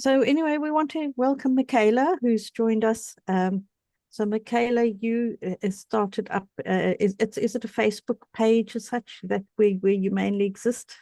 So anyway, we want to welcome Michaela, who's joined us. So Michaela, you started up. Is it a Facebook page as such that where you mainly exist?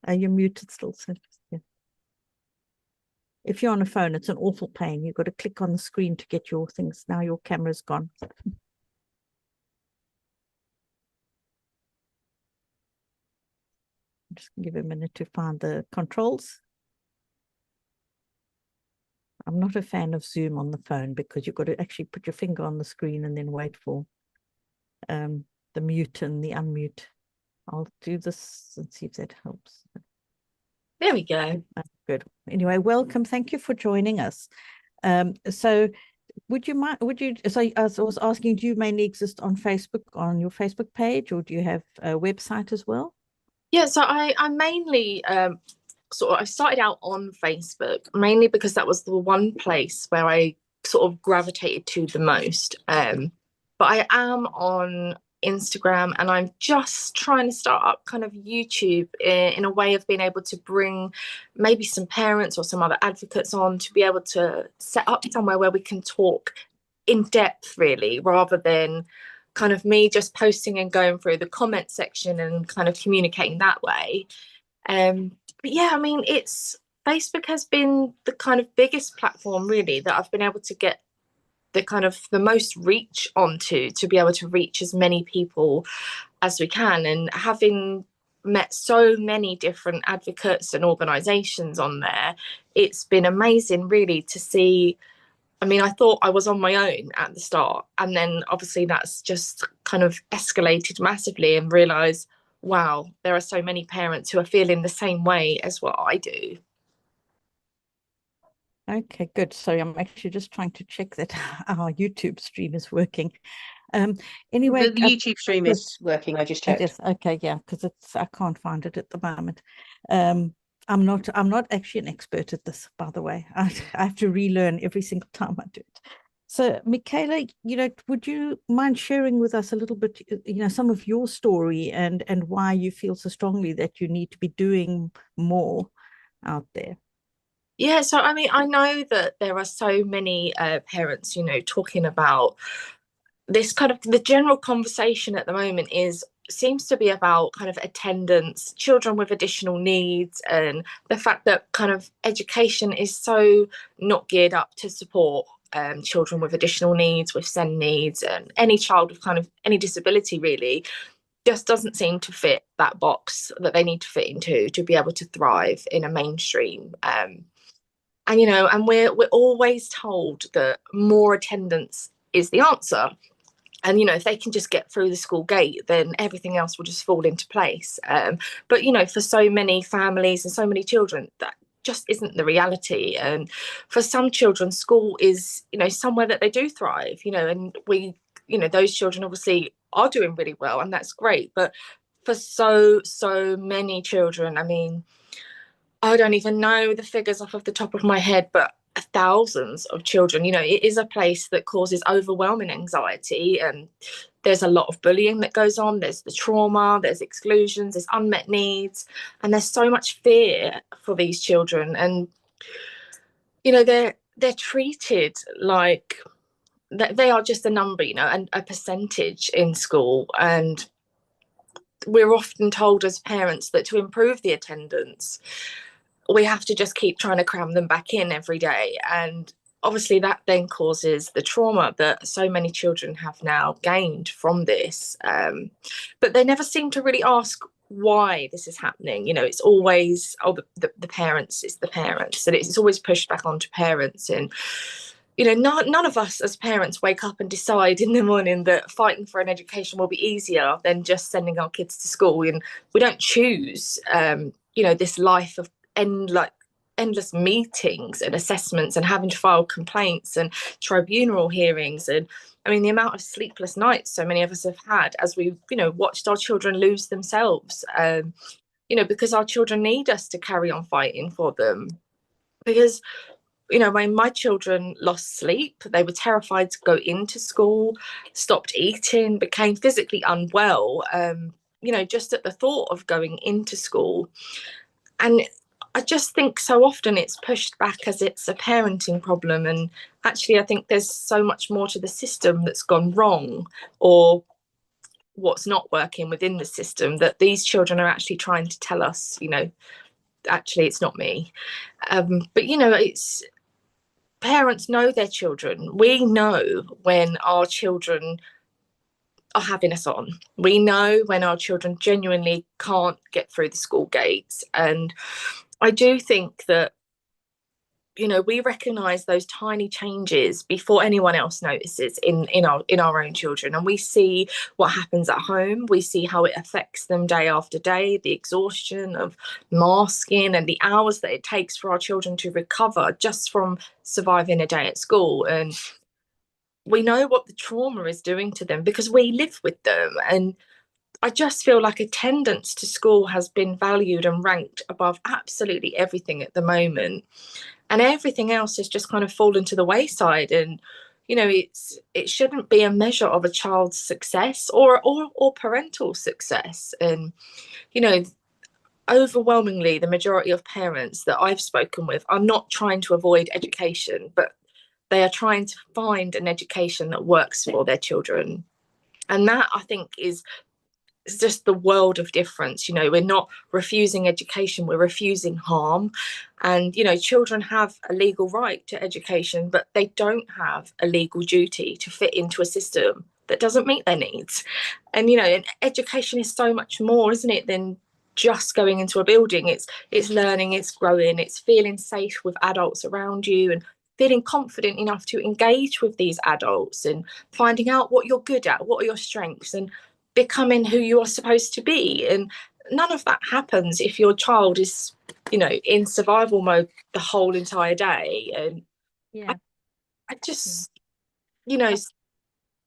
You're muted still. So yeah. If you're on a phone, it's an awful pain. You've got to click on the screen to get your things. Now your camera's gone. Just give a minute to find the controls. I'm not a fan of Zoom on the phone because you've got to actually put your finger on the screen and then wait for the mute and the unmute. I'll do this and see if that helps. There we go. Good. Anyway, welcome. Thank you for joining us. So would you mind, so I was asking, do you mainly exist on Facebook, on your Facebook page, or do you have a website as well? Yeah, so I mainly I started out on Facebook mainly because that was the one place where I sort of gravitated to the most. But I am on Instagram and I'm just trying to start up kind of YouTube in a way of being able to bring maybe some parents or some other advocates on to be able to set up somewhere where we can talk in depth, really, rather than kind of me just posting and going through the comment section and kind of communicating that way. But yeah, I mean, it's Facebook has been the kind of biggest platform really that I've been able to get the kind of the most reach onto, to be able to reach as many people as we can. And having met so many different advocates and organizations on there, it's been amazing really to see. I mean, I thought I was on my own at the start, and then obviously that's just kind of escalated massively, and realised, wow, there are so many parents who are feeling the same way as what I do. Okay, good. So I'm actually just trying to check that our YouTube stream is working. Um, anyway, The YouTube stream yes, is working. I just it checked. is. Okay, yeah, because I can't find it at the moment. I'm not actually an expert at this, by the way. I have to relearn every single time I do it. So, Michaela, would you mind sharing with us a little bit, some of your story and why you feel so strongly that you need to be doing more out there? Yeah, so I mean, I know that there are so many parents, talking about this kind of the general conversation at the moment is seems to be about kind of attendance, children with additional needs, and the fact that kind of education is so not geared up to support children with additional needs, with SEND needs, and any child with kind of any disability really just doesn't seem to fit that box that they need to fit into to be able to thrive in a mainstream. And we're always told that more attendance is the answer, and if they can just get through the school gate, then everything else will just fall into place. But for so many families and so many children, that just isn't the reality. And for some children, school is somewhere that they do thrive, and those children obviously are doing really well, and that's great. But for so many children, I mean, I don't even know the figures off of the top of my head, but thousands of children. It is a place that causes overwhelming anxiety, and there's a lot of bullying that goes on. There's the trauma, there's exclusions, there's unmet needs, and there's so much fear for these children. And they're treated like they are just a number, and a percentage in school. And we're often told as parents that to improve the attendance, we have to just keep trying to cram them back in every day. And obviously that then causes the trauma that so many children have now gained from this. But they never seem to really ask why this is happening. It's always, oh, the parents, it's the parents. And it's always pushed back onto parents. And none of us as parents wake up and decide in the morning that fighting for an education will be easier than just sending our kids to school. And we don't choose, this life of endless meetings and assessments and having to file complaints and tribunal hearings. And I mean, the amount of sleepless nights so many of us have had as we watched our children lose themselves, because our children need us to carry on fighting for them. Because when my children lost sleep, they were terrified to go into school, stopped eating, became physically unwell, just at the thought of going into school. And I just think so often it's pushed back as it's a parenting problem. And actually, I think there's so much more to the system that's gone wrong, or what's not working within the system, that these children are actually trying to tell us, actually, it's not me. But, it's parents know their children. We know when our children are having us on. We know when our children genuinely can't get through the school gates. And I do think that, we recognize those tiny changes before anyone else notices in our own children, and we see what happens at home. We see how it affects them day after day, the exhaustion of masking and the hours that it takes for our children to recover just from surviving a day at school. And we know what the trauma is doing to them because we live with them. And I just feel like attendance to school has been valued and ranked above absolutely everything at the moment, and everything else has just kind of fallen to the wayside. And it shouldn't be a measure of a child's success or parental success. And you know overwhelmingly, the majority of parents that I've spoken with are not trying to avoid education, but they are trying to find an education that works for their children. And that, I think, is it's just the world of difference. We're not refusing education, we're refusing harm. And children have a legal right to education, but they don't have a legal duty to fit into a system that doesn't meet their needs. And and education is so much more, isn't it, than just going into a building. It's learning, it's growing, it's feeling safe with adults around you, and feeling confident enough to engage with these adults, and finding out what you're good at, what are your strengths, and becoming who you are supposed to be. And none of that happens if your child is, in survival mode the whole entire day. And Yeah. I just,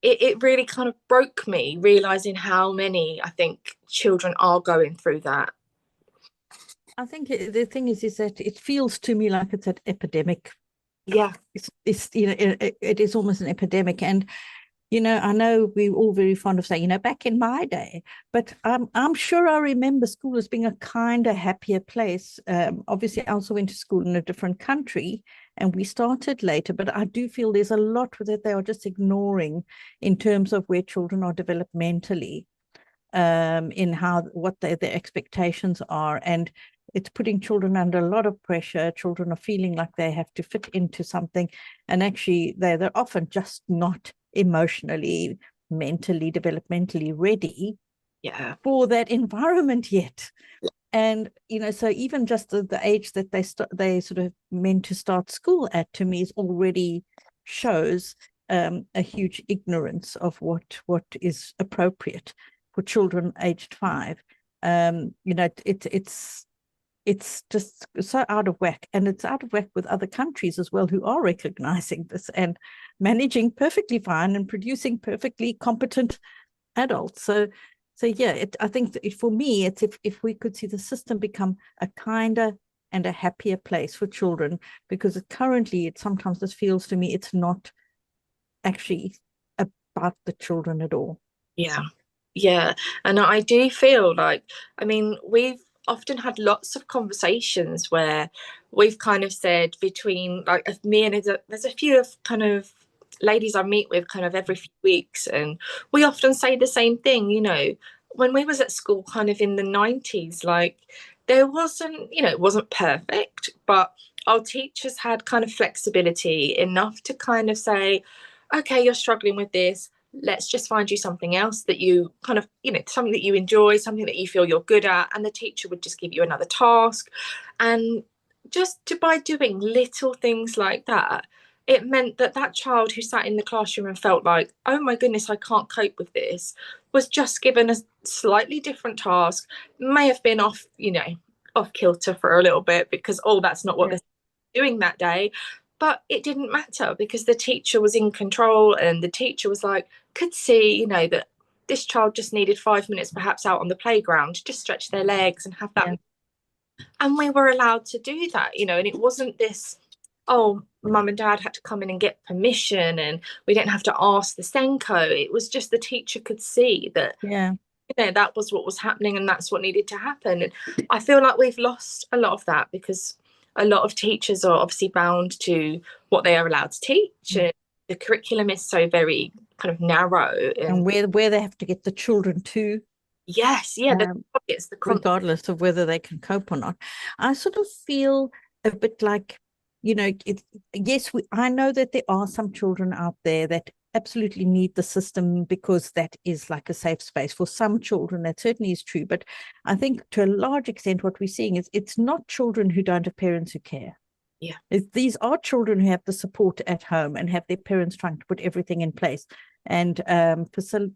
it really kind of broke me realizing how many, I think, children are going through that. I think the thing is that it feels to me like it's an epidemic. Yeah. It's it is almost an epidemic. And I know we're all very fond of saying, back in my day, but I'm sure I remember school as being a kinder, happier place. Obviously, I also went to school in a different country, and we started later, but I do feel there's a lot that they are just ignoring in terms of where children are developmentally, in what their expectations are. And it's putting children under a lot of pressure. Children are feeling like they have to fit into something, and actually they're often just not emotionally, mentally, developmentally ready for that environment yet. And so even just the age that they sort of meant to start school at, to me, is already shows a huge ignorance of what is appropriate for children aged 5. It's just so out of whack, and it's out of whack with other countries as well, who are recognizing this and managing perfectly fine and producing perfectly competent adults. So yeah, I think for me, it's if we could see the system become a kinder and a happier place for children, because currently it sometimes just feels to me it's not actually about the children at all. Yeah, and I do feel like, we've often had lots of conversations where we've kind of said, between like me and there's a few of kind of ladies I meet with kind of every few weeks, and we often say the same thing. When we was at school kind of in the 90s, like, there wasn't, it wasn't perfect, but our teachers had kind of flexibility enough to kind of say, okay, you're struggling with this, let's just find you something else that you kind of, something that you enjoy, something that you feel you're good at. And the teacher would just give you another task. And by doing little things like that, it meant that that child who sat in the classroom and felt like, oh my goodness, I can't cope with this, was just given a slightly different task, may have been off kilter for a little bit, because, oh, that's not what they're doing that day. But it didn't matter, because the teacher was in control, and the teacher was like, could see, that this child just needed 5 minutes perhaps out on the playground to just stretch their legs and have that. And we were allowed to do that, and it wasn't this, oh, mum and dad had to come in and get permission, and we didn't have to ask the Senko. It was just the teacher could see that that was what was happening, and that's what needed to happen. And I feel like we've lost a lot of that, because a lot of teachers are obviously bound to what they are allowed to teach, and the curriculum is so very kind of narrow, and where they have to get the children to. Yes, it's the regardless of whether they can cope or not. I sort of feel a bit like, yes, I know that there are some children out there that absolutely need the system, because that is like a safe space for some children. That certainly is true, but I think to a large extent what we're seeing is it's not children who don't have parents who care. Yeah, these are children who have the support at home and have their parents trying to put everything in place and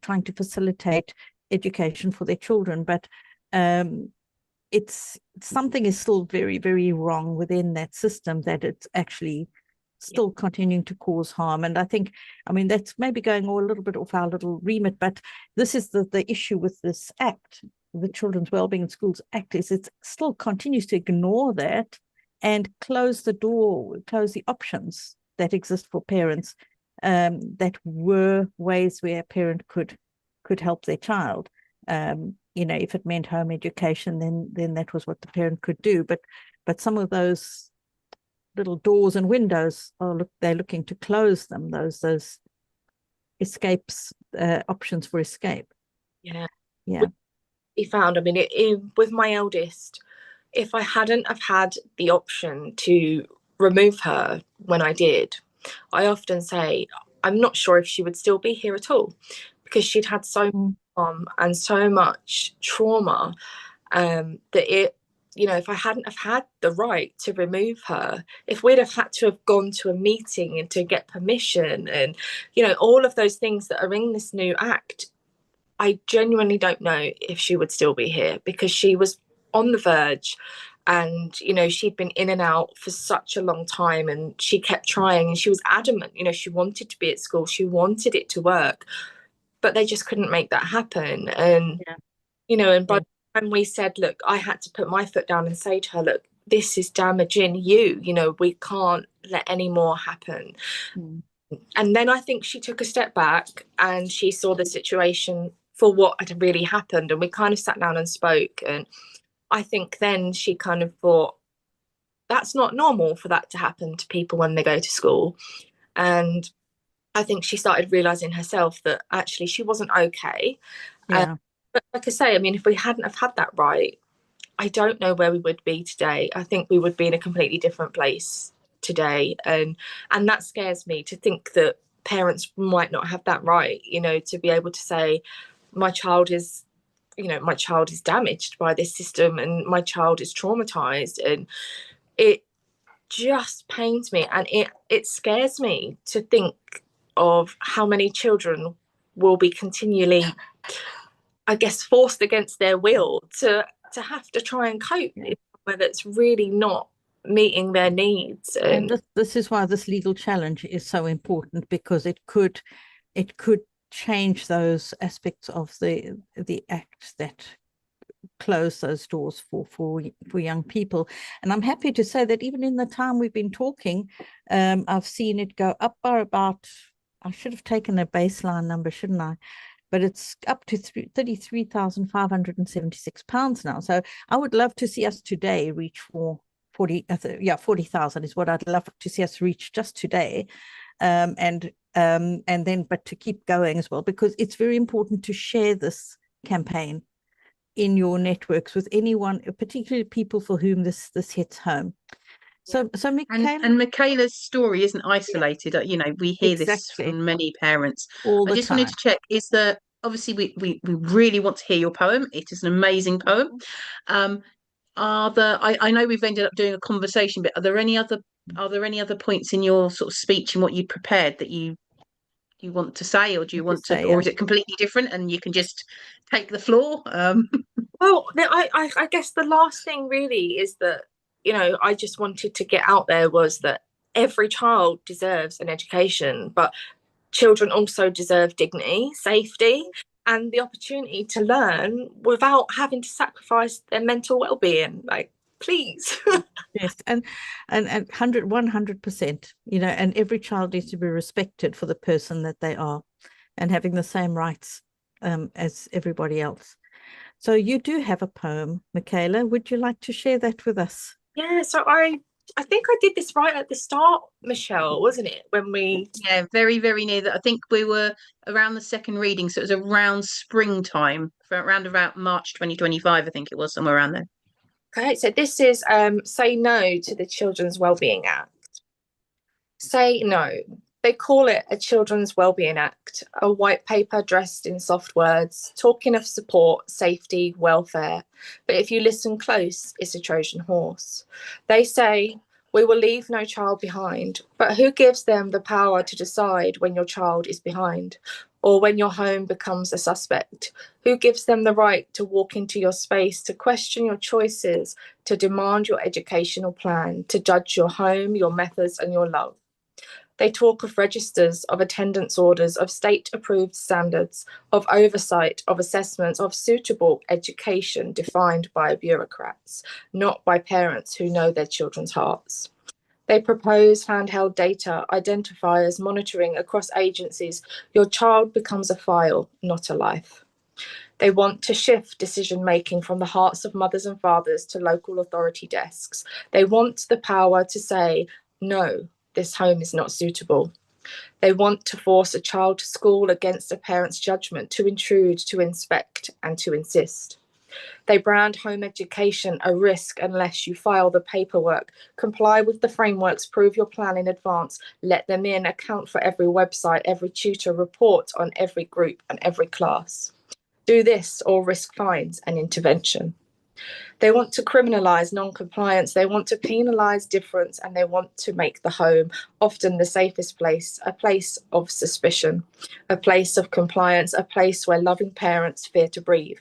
trying to facilitate education for their children. But it's something is still very, very wrong within that system, that it's actually still continuing to cause harm. And I mean, that's maybe going a little bit off our little remit, but this is the issue with this act, the Children's Wellbeing in Schools Act, is it still continues to ignore that and close the options that exist for parents, that were ways where a parent could help their child. If it meant home education, then that was what the parent could do. But some of those little doors and windows they're looking to close them. Those escapes, options for escape. Yeah. Yeah. We found, I mean, with my eldest, if I hadn't have had the option to remove her when I did, I often say I'm not sure if she would still be here at all, because she'd had so much harm and so much trauma, that if I hadn't have had the right to remove her, if we'd have had to have gone to a meeting and to get permission and, all of those things that are in this new act, I genuinely don't know if she would still be here, because she was on the verge, and she'd been in and out for such a long time, and she kept trying, and she was adamant. She wanted to be at school, she wanted it to work, but they just couldn't make that happen. And by the time we said, look, I had to put my foot down and say to her, look, this is damaging you, we can't let any more happen. And then I think she took a step back and she saw the situation for what had really happened, and we kind of sat down and spoke. And I think then she kind of thought, that's not normal for that to happen to people when they go to school. And I think she started realizing herself that actually she wasn't okay. But like I say, I mean, if we hadn't have had that right, I don't know where we would be today. I think we would be in a completely different place today. And that scares me, to think that parents might not have that right, to be able to say, my child is damaged by this system, and my child is traumatized. And it just pains me, and it scares me to think of how many children will be continually, I guess, forced against their will to have to try and cope in a way that's really not meeting their needs. And this is why this legal challenge is so important, because it could change those aspects of the act that close those doors for young people. And I'm happy to say that even in the time we've been talking, I've seen it go up by about, I should have taken a baseline number, shouldn't I? But it's up to £33,576 now. So I would love to see us today reach for 40,000 is what I'd love to see us reach just today. And then, but to keep going as well, because it's very important to share this campaign in your networks with anyone, particularly people for whom this hits home. So Michaela, and Michaela's story isn't isolated. We hear this from many parents all the time. I just wanted to check, is there, obviously we really want to hear your poem. It is an amazing poem. I know we've ended up doing a conversation, but are there any other points in your sort of speech and what you prepared that you want to say, or do you want to, or is it completely different and you can just take the floor? Well, I guess the last thing really is that, I just wanted to get out there was that every child deserves an education, but children also deserve dignity, safety, and the opportunity to learn without having to sacrifice their mental well-being. Like, please. Yes, and 100%, and every child needs to be respected for the person that they are, and having the same rights as everybody else. So you do have a poem, Michaela. Would you like to share that with us? Yeah, so I think I did this right at the start, Michelle, wasn't it? When we Yeah, very, very near that. I think we were around the second reading, so it was around springtime, around about March 2025, I think it was, somewhere around there. Okay, so this is Say No to the Children's Wellbeing Act. Say no. They call it a Children's Wellbeing Act, a white paper dressed in soft words, talking of support, safety, welfare. But if you listen close, it's a Trojan horse. They say, we will leave no child behind, but who gives them the power to decide when your child is behind or when your home becomes a suspect? Who gives them the right to walk into your space, to question your choices, to demand your educational plan, to judge your home, your methods, and your love? They talk of registers, of attendance orders, of state-approved standards, of oversight, of assessments, of suitable education defined by bureaucrats, not by parents who know their children's hearts. They propose handheld data, identifiers, monitoring across agencies. Your child becomes a file, not a life. They want to shift decision-making from the hearts of mothers and fathers to local authority desks. They want the power to say, no, this home is not suitable. They want to force a child to school against a parent's judgment, to intrude, to inspect, and to insist. They brand home education a risk unless you file the paperwork, comply with the frameworks, prove your plan in advance, let them in, account for every website, every tutor, report on every group and every class. Do this or risk fines and intervention. They want to criminalise non-compliance, they want to penalise difference, and they want to make the home often the safest place, a place of suspicion, a place of compliance, a place where loving parents fear to breathe.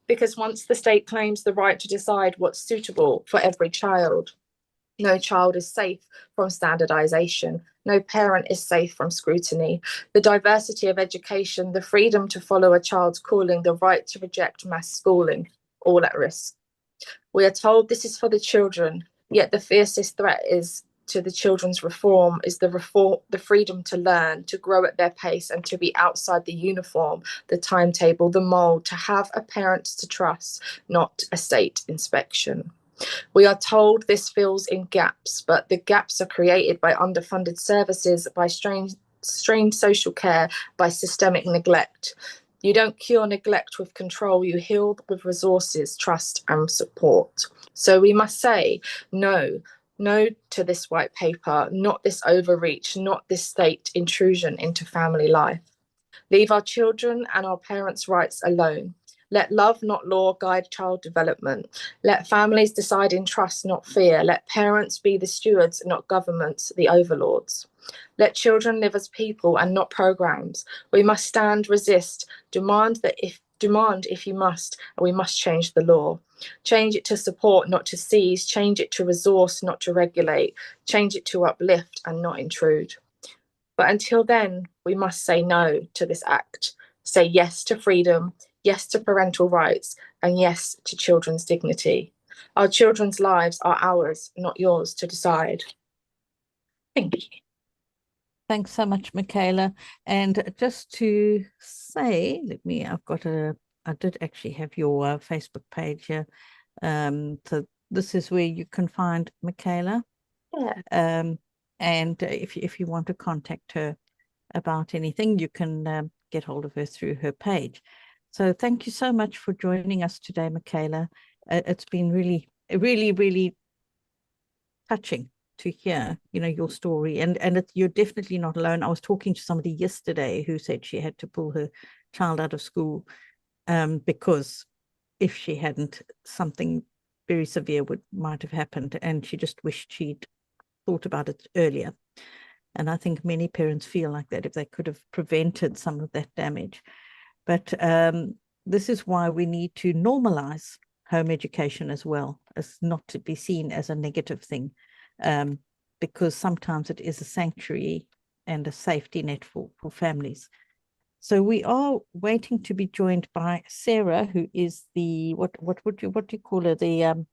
Because once the state claims the right to decide what's suitable for every child, no child is safe from standardisation. No parent is safe from scrutiny. The diversity of education, the freedom to follow a child's calling, the right to reject mass schooling, all at risk. We are told this is for the children, yet the fiercest threat is to the children's reform is the freedom to learn, to grow at their pace, and to be outside the uniform, the timetable, the mould, to have a parent to trust, not a state inspection. We are told this fills in gaps, but the gaps are created by underfunded services, by strained social care, by systemic neglect. You don't cure neglect with control, you heal with resources, trust, and support. So we must say no to this white paper, not this overreach, not this state intrusion into family life. Leave our children and our parents' rights alone. Let love, not law, guide child development. Let families decide in trust, not fear. Let parents be the stewards, not governments, the overlords. Let children live as people and not programs. We must stand, resist, demand if you must, and we must change the law. Change it to support, not to seize. Change it to resource, not to regulate. Change it to uplift and not intrude. But until then, we must say no to this act. Say yes to freedom, yes to parental rights, and yes to children's dignity. Our children's lives are ours, not yours to decide. Thank you. Thanks so much, Michaela. And just to say, I did actually have your Facebook page here. So this is where you can find Michaela. Yeah. And if you want to contact her about anything, you can get hold of her through her page. So thank you so much for joining us today, Michaela. It's been really, really, really touching to hear, your story. And you're definitely not alone. I was talking to somebody yesterday who said she had to pull her child out of school because if she hadn't, something very severe might have happened, and she just wished she'd thought about it earlier. And I think many parents feel like that, if they could have prevented some of that damage. But this is why we need to normalize home education as well, as not to be seen as a negative thing, because sometimes it is a sanctuary and a safety net for families. So we are waiting to be joined by Sarah, who is the what do you call her, the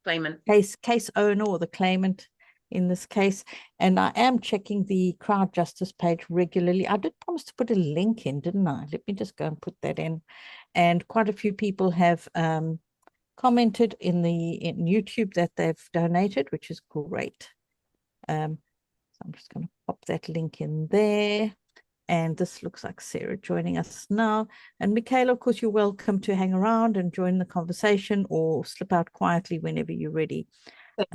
claimant, case owner, or the claimant. in this case. And I am checking the crowd justice page regularly. I did promise to put a link in, didn't I? Let me just go and put that in. And quite a few people have commented in YouTube that they've donated, which is great. So I'm just going to pop that link in there. And this looks like Sarah joining us now. And Michaela, of course, you're welcome to hang around and join the conversation or slip out quietly whenever you're ready.